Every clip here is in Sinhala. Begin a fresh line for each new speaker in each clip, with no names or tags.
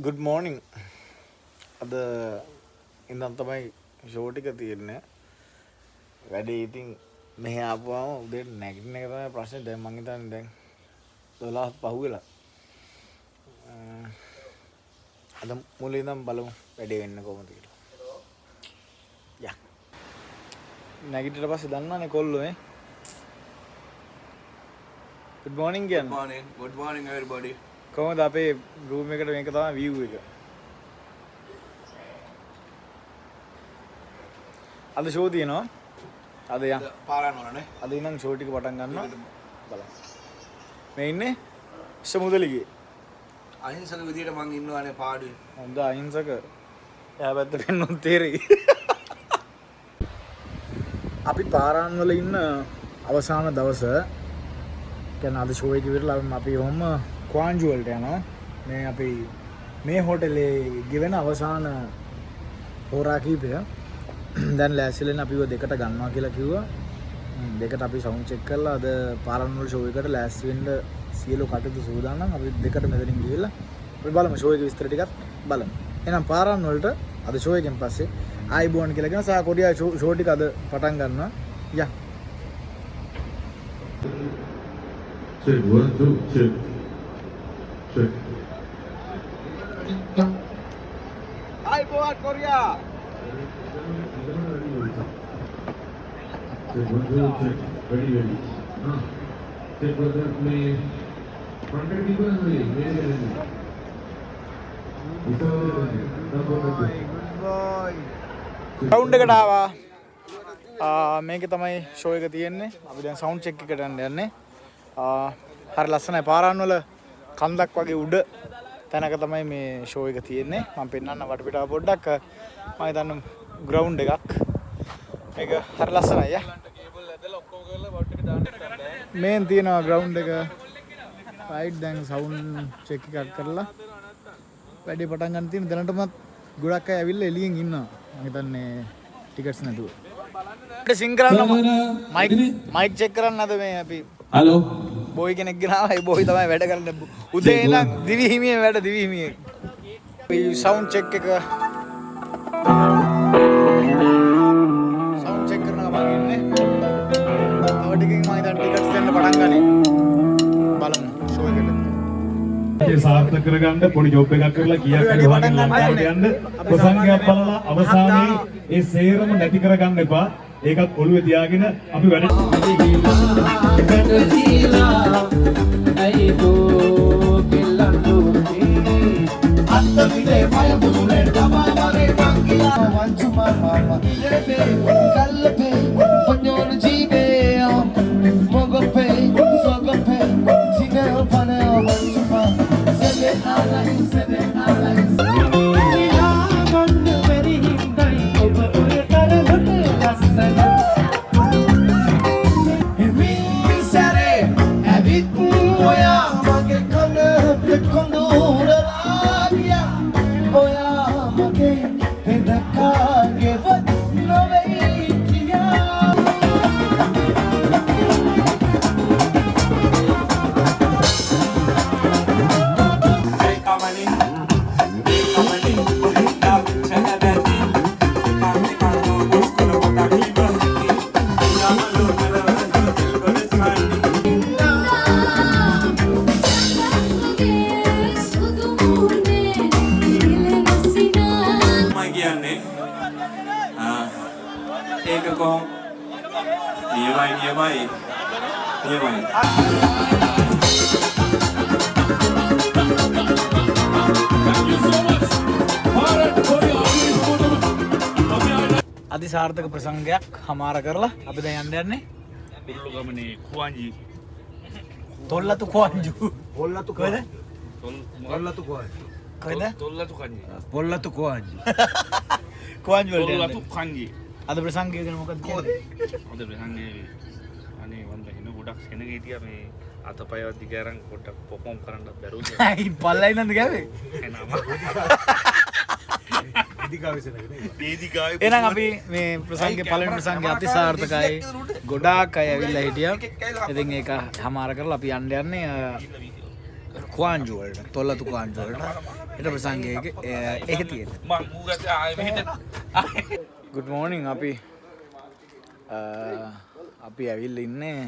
Good morning. අද ඉඳන් තමයි ෂෝ ටික තියෙන්නේ. වැඩේ ඉතින් මෙහි ආපුවම උදේට නැගිටින එක තමයි ප්‍රශ්නේ. දැන් මං හිතන්නේ දැන් 12ක් පහුවෙලා. අද මුලින් ඉඳන් බලමු වැඩේ වෙන්නේ කොහොමද කියලා. යා. නැගිටිලා පස්සේ දන්නවනේ කොල්ලෝ නේ. Good morning කියන්නේ.
Good morning everybody.
කොහොමද අපේ රූම් එකට මේක තමයි view එක. අද ෂෝ තියෙනවා. අද යන්න.
පාරාන වලනේ.
අද ඉඳන් ෂෝ ටික පටන් ගන්නවා. බලන්න. මේ ඉන්නේ ඉස්සමුදලිගේ.
අහිංසක විදියට මං ඉන්නවානේ පාඩුවේ.
හොඳ අහිංසක. එයා පැත්ත පෙන්නොත් තේරෙයි. අපි පාරාන් වල ඉන්න අවසාන දවස. කියන්නේ අද ෂෝ එක ඉවරලා අපි ඔහොම ක්වාන්ජු වලට යනවා. මේ අපි මේ හෝටලේ ගෙවෙන අවසාන හෝරා කීපය දැන් ලෑස්තිලෙන් අපිව දෙකට ගන්නවා කියලා කිව්වා. දෙකට අපි සවුන්ඩ් චෙක් කරලා අද පාරාන් වල ෂෝ එකට ලෑස්ති වෙන්න සියලු කටයුතු සූදානම්. අපි දෙකට මෙතනින් ගිහලා අපි බලමු ෂෝ එකේ විස්තර ටිකත් බලමු. එහෙනම් පාරාන් වලට අද ෂෝ එකෙන් පස්සේ ආයිබෝන් කියලා කියන සා කොඩියා ෂෝ ටික අද පටන් ගන්නවා. යා.
Check 1 2 check. Check.
ආයිබෝන් Korea.
Check 1 2 check. Ready ready. Check whether may contact people may ready.
Round එකට ආවා. මේකේ තමයි ෂෝ එක තියෙන්නේ. අපි දැන් සවුන්ඩ් චෙක් එකට යන්නේ. හරි ලස්සනයි. පාරාන් වල කන්දක් වගේ උඩ තැනක තමයි මේ ෂෝ එක තියෙන්නේ. මම පෙන්නන්න වටපිටාව පොඩ්ඩක්. මම හිතන්නේ ග්‍රවුන්ඩ් එකක්. මේක හරි ලස්සනයි යා. මේන් තියෙනවා ග්‍රවුන්ඩ් එක. රයිට් දැන් සවුන්ඩ් චෙක් එකක් කරලා වැඩේ පටන් ගන්න තියෙන දැනටමත් ගොඩක් අය ඇවිල්ලා එළියෙන් ඉන්නවා. මම හිතන්නේ ටිකට්ස් නැතුව. සිං කරන්න මයික් චෙක් කරන්න අද මේ අපි
හලෝ
බෝයි කෙනෙක් ගෙනාවා. ඒ බෝයි තමයි වැඩ කරන්නේ. උදේ ඉඳන් දිවි හිමියේ වැඩ දිවි හිමියේ. මේ සවුන්ඩ් චෙක් එක සවුන්ඩ් චෙක් කරනවා මම ඉන්නේ. තව ටිකකින් මම හිතන්නේ ටිකට්ස් දෙන්න පටන් ගන්නේ. බලමු ෂෝ එකට.
ඒ සාර්ථක කරගන්න පොඩි ජොබ් එකක් කරලා කීයක් හරි වහගෙන ලංකාවට යන්න ප්‍රසංගයක් බලලා අවසානයේ ඒ සේරම නැති කරගන්න එපා. ඒකත් ඔළුවේ තියාගෙන අපි වැඩ
අතිසාර්ථක ප්‍රසංගයක් හමාර කරලා අපි දැන් යන්න යන්නේ
කුරුළුගමනේ කුවන්ජි
තොල්ලතු කුවන්ජු.
පොල්ලතු
කොහෙද?
පොල්ලතු කොයි.
කොහෙද?
තොල්ලතු කන්ජි
පොල්ලතු කොයි.
කුවන්ජු වලට
තොල්ලතු
යන්නේ.
කන්ජි
අද ප්‍රසංගය ගැන මොකද කියන්නේ?
හොඳ ප්‍රසංගේ අනේ වන්ද හින ගොඩක් සෙනග හිටියා මේ අතපය දිග අරන් පොඩ්ඩක් පොපොම් කරන්න බැරුව
අයි පල්ලයි නන්ද ගාවේ.
එනම
එහෙනම් අපි මේ ප්‍රසංගේ පළවෙනි ප්‍රසංගේ අතිසාර්ථකයි. ගොඩාක් අය ඇවිල්ලා හිටියා. ඉතින් ඒක හමාර කරලා අපි යන්න යන්නේ කුවාන්ජු වලට තොල්ලතු කුවාන්ජු වලට ඊට ප්‍රසංගයක ඒක තියෙන
මං මූගත ආයෙ මෙහෙට
good morning අපි ඇවිල්ලා ඉන්නේ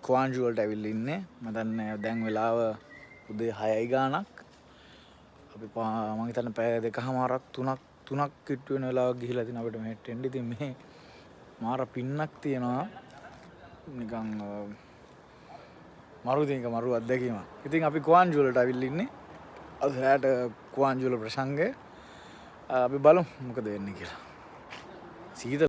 කුවාන්ජු වලට ඇවිල්ලා ඉන්නේ මම දන්නේ දැන් වෙලාව උදේ 6යි ගාණක් අපි මම හිතන්නේ පැය දෙකමාරක් තුනක් කිට්ටු වෙන වෙලාවක් ගිහිලා තින අපිට මෙහෙට එන්න. ඉතින් මේ මාර පින්නක් තියෙනවා නිකන් මරු අත්දැකීමක්. ඉතින් අපි කුවාන්ජු වලට අවිල්ල ඉන්නේ. අද රාට කුවාන්ජු වල ප්‍රසංගය අපි බලමු මොකද වෙන්නේ කියලා. සීතල